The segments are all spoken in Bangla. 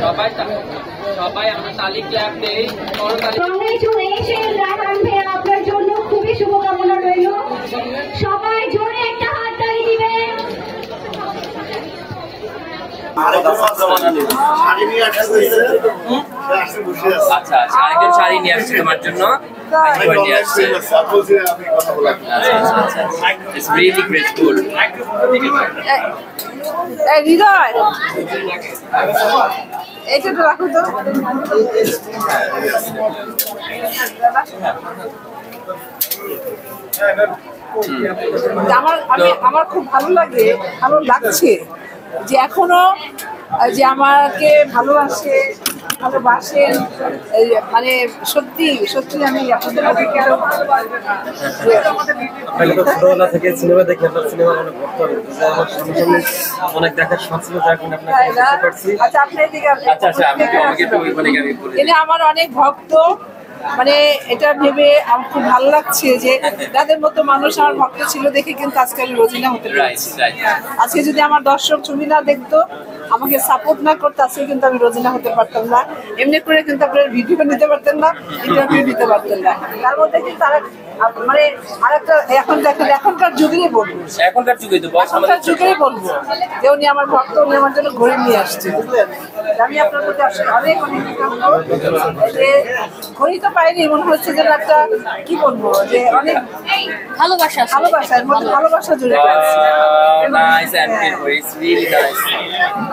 সবাই সবাই আমরা তালি ক্ল্যাপ দেই। আপনার জন্য খুবই শুভকামনা রইল। সবাই জোরে একটা হাত তালি দিবেন। আচ্ছা আচ্ছা, আরেকজন শাড়ি নিয়ে আসছে তোমার জন্য। It's really grateful. হৃদয় এটা তো রাখো তো। আমার খুব ভালো লাগছে যে এখনো যে আমাকে ভালোবাসেন মানে সত্যি আমি আপনাদের ছোটবেলা থেকে সিনেমা দেখে আপনার সিনেমা অনেক ভক্ত অনেক দেখার শখ ছিল, আচ্ছা আমার অনেক ভক্ত, মানে এটা ভেবে আমার খুব ভালো লাগছে যে তাদের মতো মানুষ আমার ভক্ত ছিল দেখে কিন্তু আজকে আমি রোজিনা হতে পারছি। আজকে যদি আমার দর্শক ছবি না দেখতো, আমাকে সাপোর্ট না করতো, আজকে কিন্তু আমি রোজিনা হতে পারতাম না। এমনি করে কিন্তু আপনার ভিডিও নিতে পারতেন না, ইন্টারভিউ নিতে পারতেন না। তার মধ্যে কিন্তু তারা মানে আরেকটা এখনকার যুগেই বলবো যে উনি আমার ভক্ত, উনি আমার জন্য ঘড়ি নিয়ে আসছে, বুঝলেন? আমি আপনার প্রতি আসলে অনেক যে ঘড়ি তো পাইনি, মনে হচ্ছে যেন একটা কি বলবো যে অনেক ভালোবাসার মধ্যে ভালোবাসা জুড়ে গেছে।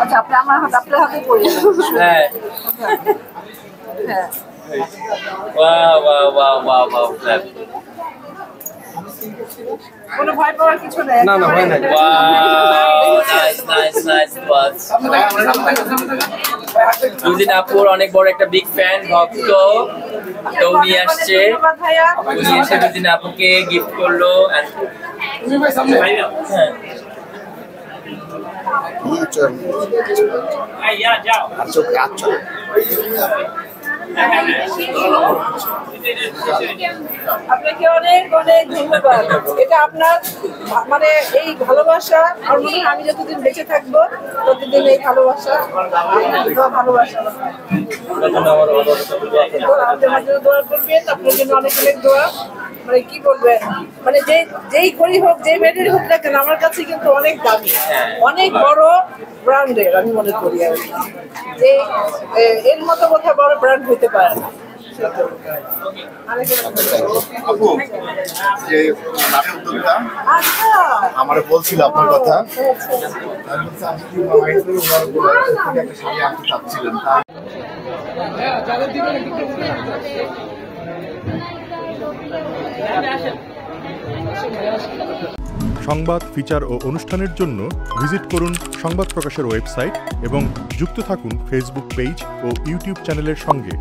আচ্ছা আপনি আমার আপনার হাতে পড়ে কোনো ভয় পাওয়ার কিছু নেই। না হয় না। রোজিনা আপুর অনেক বড় একটা বিগ ফ্যান, ভক্ত। তো উনি আসছে, উনি এসে রোজিনা আপুকে গিফট করলো। আপনাকে অনেক অনেক ধন্যবাদ। এটা আপনার মানে এই ভালোবাসা, আর মনে হয় আমি যতদিন বেঁচে থাকবো ততদিন এই ভালোবাসা দোয়া করবেন। আপনার জন্য অনেক অনেক দোয়া। মানে কি বলবেন, মানে যেই ঘড়ি হোক, যেই মেডেল হোক না কেন, আমার কাছে কিন্তু অনেক দামি, অনেক বড় ব্র্যান্ডের আমি মনে করি আর কি, যে এর মতো কোথাও বড় ব্র্যান্ড হইতে পারে না। আমার বলছিল আপনার কথা, সংবাদ, ফিচার ও অনুষ্ঠানের জন্য ভিজিট করুন সংবাদ প্রকাশের ওয়েবসাইট এবং যুক্ত থাকুন ফেসবুক পেজ ও ইউটিউব চ্যানেলের সঙ্গে।